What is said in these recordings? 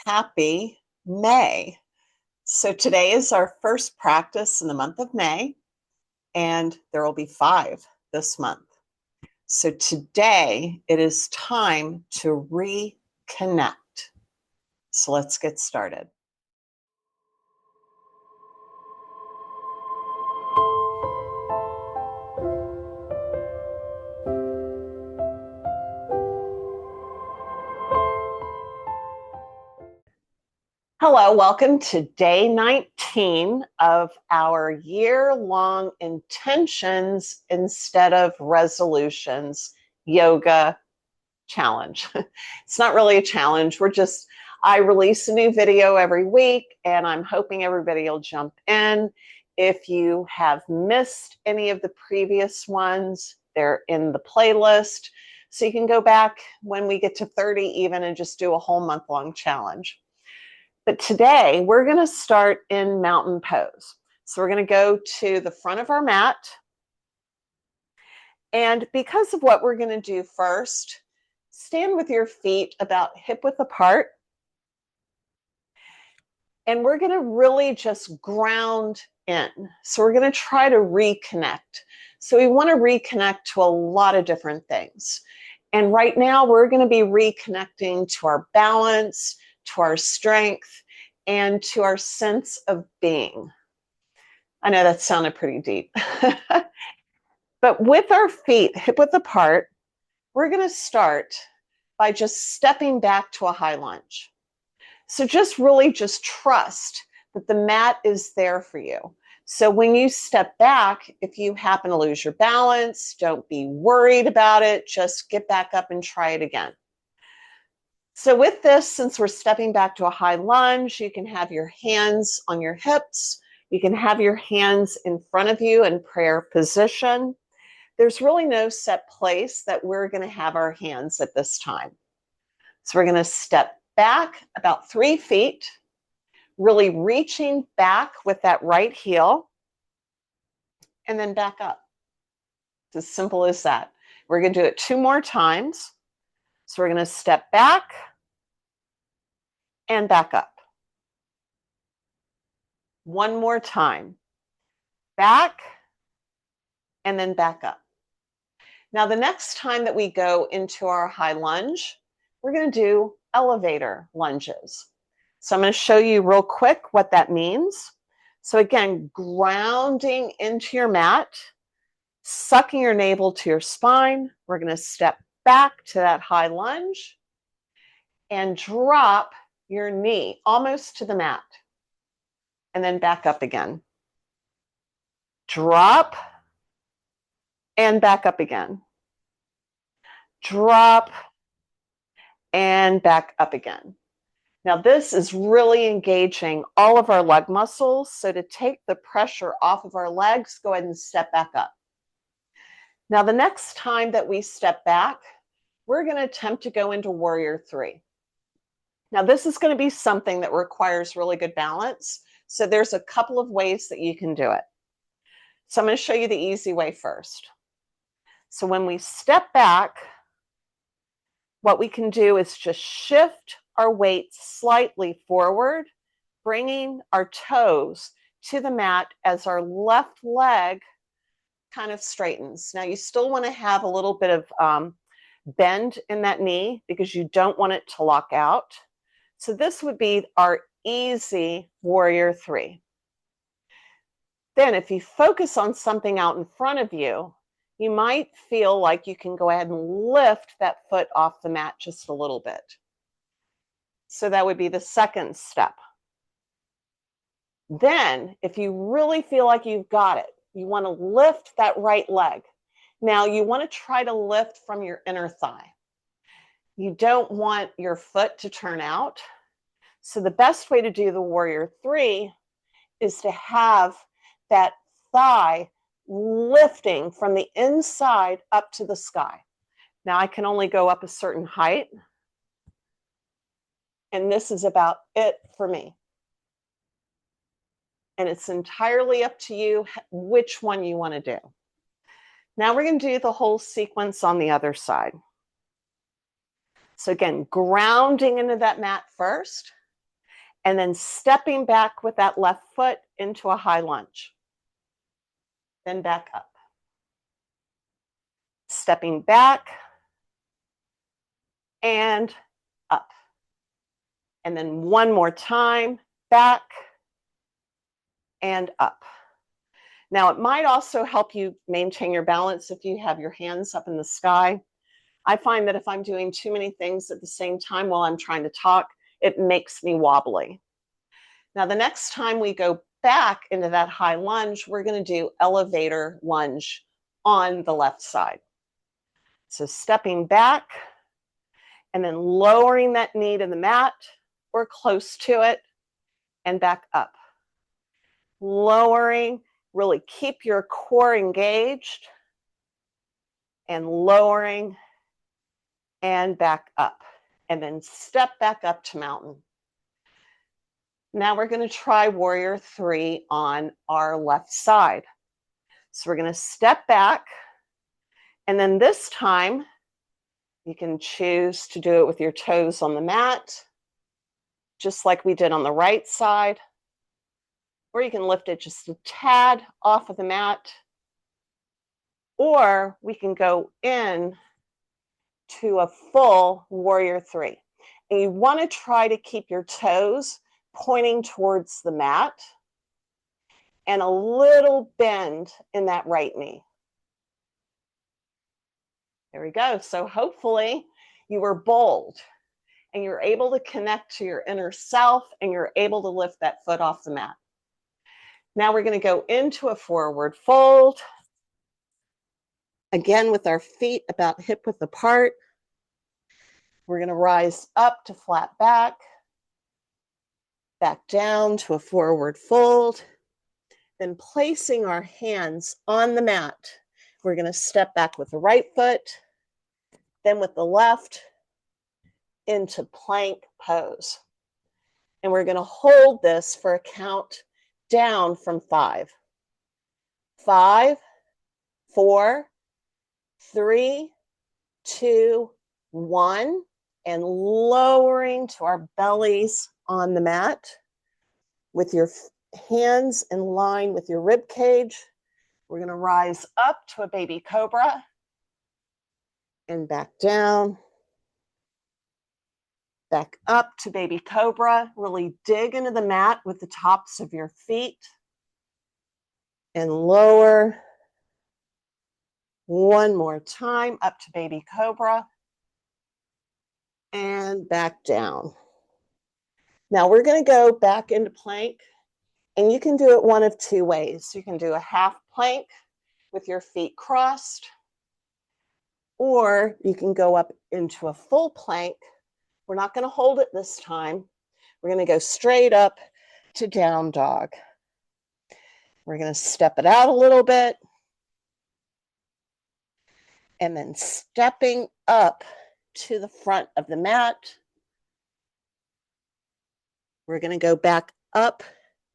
Happy May. So today is our first practice in the month of May, and there will be 5 this month. So today it is time to reconnect. So let's get started. Hello, welcome to day 19 of our year-long intentions instead of resolutions yoga challenge. It's not really a challenge. I release a new video every week, and I'm hoping everybody will jump in. If you have missed any of the previous ones, they're in the playlist. So you can go back when we get to 30 even and just do a whole month-long challenge. But today we're going to start in mountain pose. So we're going to go to the front of our mat. And because of what we're going to do first, stand with your feet about hip width apart. And we're going to really just ground in. So we're going to try to reconnect. So we want to reconnect to a lot of different things. And right now we're going to be reconnecting to our balance, to our strength, and to our sense of being. I know that sounded pretty deep. But with our feet hip width apart, we're going to start by just stepping back to a high lunge. So just trust that the mat is there for you. So when you step back, if you happen to lose your balance, don't be worried about it. Just get back up and try it again. So with this, since we're stepping back to a high lunge, you can have your hands on your hips. You can have your hands in front of you in prayer position. There's really no set place that we're going to have our hands at this time. So we're going to step back about 3 feet, really reaching back with that right heel, and then back up. It's as simple as that. We're going to do it 2 more times. So we're going to step back and back up. 1 more time. Back and then back up. Now, the next time that we go into our high lunge, we're going to do elevator lunges. So I'm going to show you real quick what that means. So again, grounding into your mat, sucking your navel to your spine. We're going to step back to that high lunge and drop your knee almost to the mat. And then back up again. Drop and back up again. Drop and back up again. Now this is really engaging all of our leg muscles. So to take the pressure off of our legs, go ahead and step back up. Now the next time that we step back, we're going to attempt to go into warrior 3. Now this is going to be something that requires really good balance. So there's a couple of ways that you can do it. So I'm going to show you the easy way first. So when we step back, what we can do is just shift our weight slightly forward, bringing our toes to the mat as our left leg kind of straightens. Now you still want to have a little bit of bend in that knee because you don't want it to lock out. So this would be our easy warrior 3. Then if you focus on something out in front of you, you might feel like you can go ahead and lift that foot off the mat just a little bit. So that would be the second step. Then if you really feel like you've got it, you want to lift that right leg. Now you want to try to lift from your inner thigh. You don't want your foot to turn out. So the best way to do the warrior 3 is to have that thigh lifting from the inside up to the sky. Now I can only go up a certain height. And this is about it for me. And it's entirely up to you which one you want to do. Now we're going to do the whole sequence on the other side. So again, grounding into that mat first. And then stepping back with that left foot into a high lunge. Then back up. Stepping back and up. And then one more time, back and up. Now, it might also help you maintain your balance if you have your hands up in the sky. I find that if I'm doing too many things at the same time while I'm trying to talk, it makes me wobbly. Now, the next time we go back into that high lunge, we're going to do elevator lunge on the left side. So stepping back and then lowering that knee to the mat or close to it and back up. Lowering, really keep your core engaged and lowering and back up. And then step back up to mountain. Now we're going to try warrior 3 on our left side. So we're going to step back, and then this time you can choose to do it with your toes on the mat, just like we did on the right side, or you can lift it just a tad off of the mat, or we can go in to a full warrior 3. And you want to try to keep your toes pointing towards the mat and a little bend in that right knee. There we go. So hopefully you were bold and you're able to connect to your inner self and you're able to lift that foot off the mat. Now we're going to go into a forward fold. Again, with our feet about hip width apart. We're going to rise up to flat back down to a forward fold. Then placing our hands on the mat, we're going to step back with the right foot, then with the left into plank pose. And we're going to hold this for a count down from 5. 5, 4, 3, 2, 1, and lowering to our bellies on the mat with your hands in line with your rib cage. We're going to rise up to a baby cobra and back down. Back up to baby cobra. Really dig into the mat with the tops of your feet and lower. One more time up to baby cobra and back down. Now we're going to go back into plank, and you can do it one of 2 ways. You can do a half plank with your feet crossed, or you can go up into a full plank. We're not going to hold it this time. We're going to go straight up to down dog. We're going to step it out a little bit, and then stepping up to the front of the mat. We're going to go back up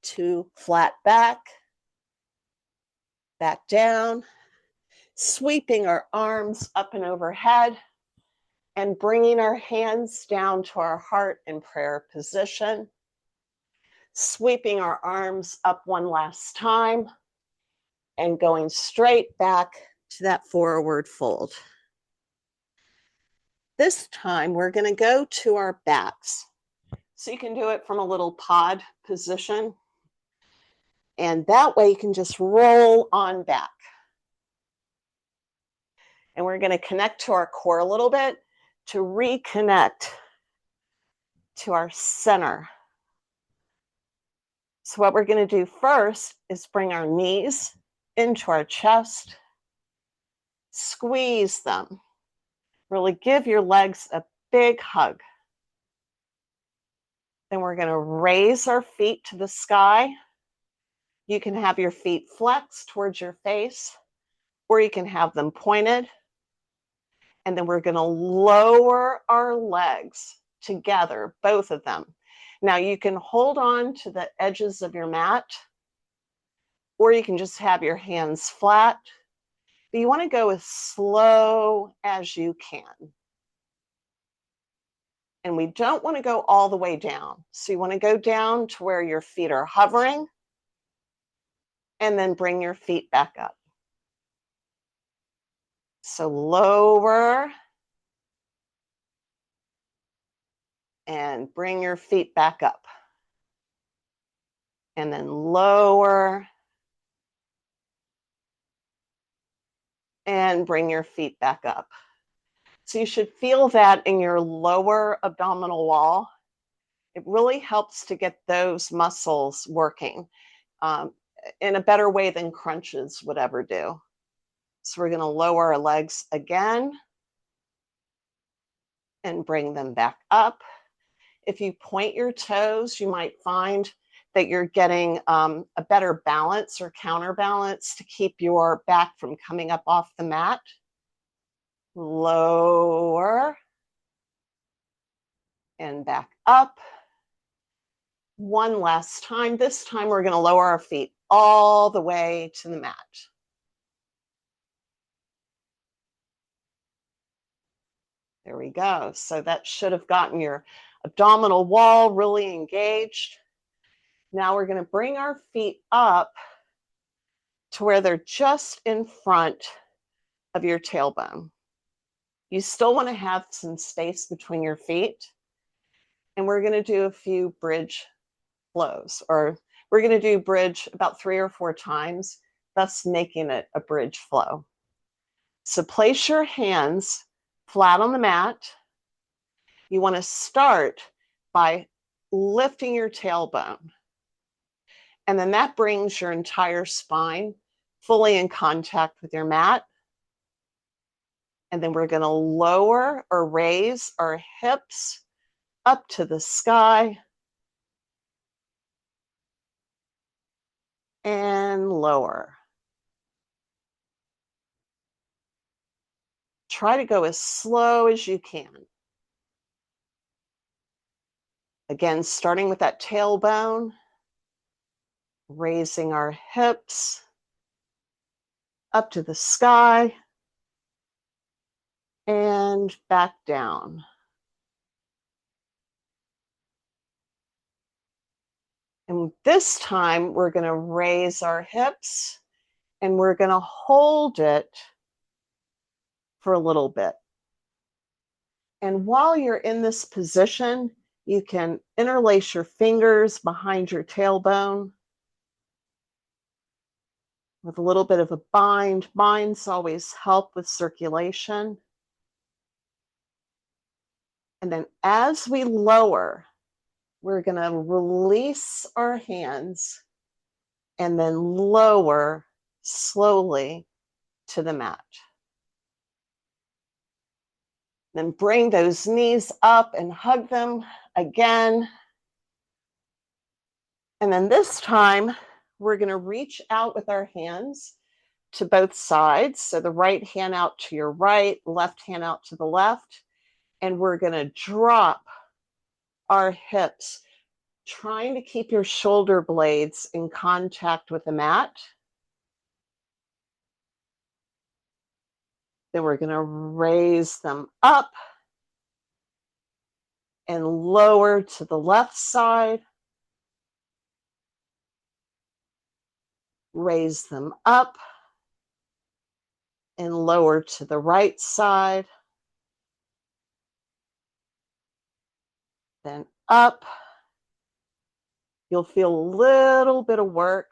to flat back down, sweeping our arms up and overhead, and bringing our hands down to our heart in prayer position. Sweeping our arms up one last time, and going straight back to that forward fold. This time, we're going to go to our backs. So you can do it from a little pod position. And that way you can just roll on back. And we're going to connect to our core a little bit to reconnect to our center. So what we're going to do first is bring our knees into our chest. Squeeze them. Really give your legs a big hug. Then we're going to raise our feet to the sky. You can have your feet flexed towards your face, or you can have them pointed. And then we're going to lower our legs together, both of them. Now you can hold on to the edges of your mat, or you can just have your hands flat. But you want to go as slow as you can. And we don't want to go all the way down. So you want to go down to where your feet are hovering and then bring your feet back up. So lower and bring your feet back up. And then lower and bring your feet back up. So you should feel that in your lower abdominal wall. It really helps to get those muscles working in a better way than crunches would ever do. So we're going to lower our legs again and bring them back up. If you point your toes, you might find that you're getting a better balance or counterbalance to keep your back from coming up off the mat. Lower and back up. One last time. This time we're going to lower our feet all the way to the mat. There we go. So that should have gotten your abdominal wall really engaged. Now we're going to bring our feet up to where they're just in front of your tailbone. You still want to have some space between your feet. And we're going to do a few bridge flows, or we're going to do bridge about 3 or 4 times, thus making it a bridge flow. So place your hands flat on the mat. You want to start by lifting your tailbone. And then that brings your entire spine fully in contact with your mat. And then we're going to lower or raise our hips up to the sky and lower. Try to go as slow as you can. Again, starting with that tailbone, raising our hips up to the sky and back down. And this time we're going to raise our hips and we're going to hold it for a little bit. And while you're in this position, you can interlace your fingers behind your tailbone with a little bit of a bind. Binds always help with circulation. And then as we lower, we're going to release our hands and then lower slowly to the mat. Then bring those knees up and hug them again. And then this time, we're going to reach out with our hands to both sides. So the right hand out to your right, left hand out to the left. And we're going to drop our hips, trying to keep your shoulder blades in contact with the mat. Then we're going to raise them up and lower to the left side. Raise them up and lower to the right side. Then up. You'll feel a little bit of work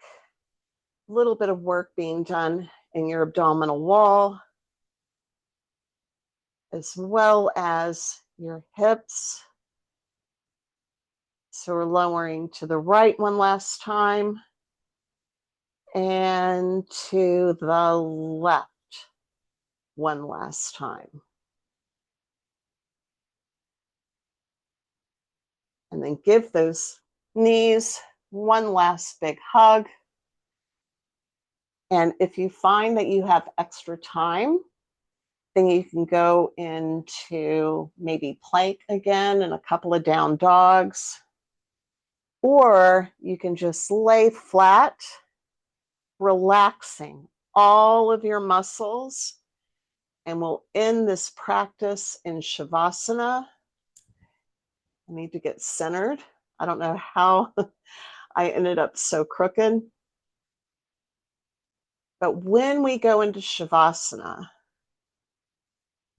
being done in your abdominal wall, as well as your hips. So we're lowering to the right one last time and to the left one last time. And then give those knees one last big hug. And if you find that you have extra time, then you can go into maybe plank again and a couple of down dogs. Or you can just lay flat, relaxing all of your muscles. And we'll end this practice in Shavasana. I need to get centered. I don't know how I ended up so crooked. But when we go into Shavasana,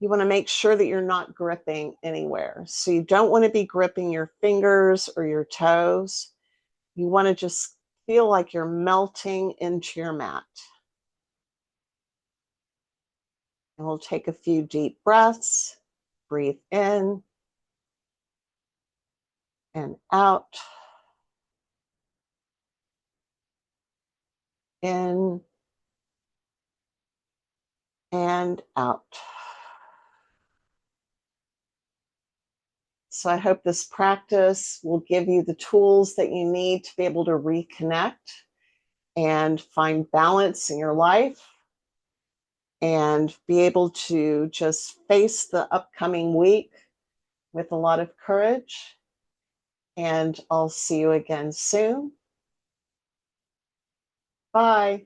you want to make sure that you're not gripping anywhere. So you don't want to be gripping your fingers or your toes. You want to just feel like you're melting into your mat. And we'll take a few deep breaths. Breathe in and out. In and out. So I hope this practice will give you the tools that you need to be able to reconnect and find balance in your life and be able to just face the upcoming week with a lot of courage. And I'll see you again soon. Bye.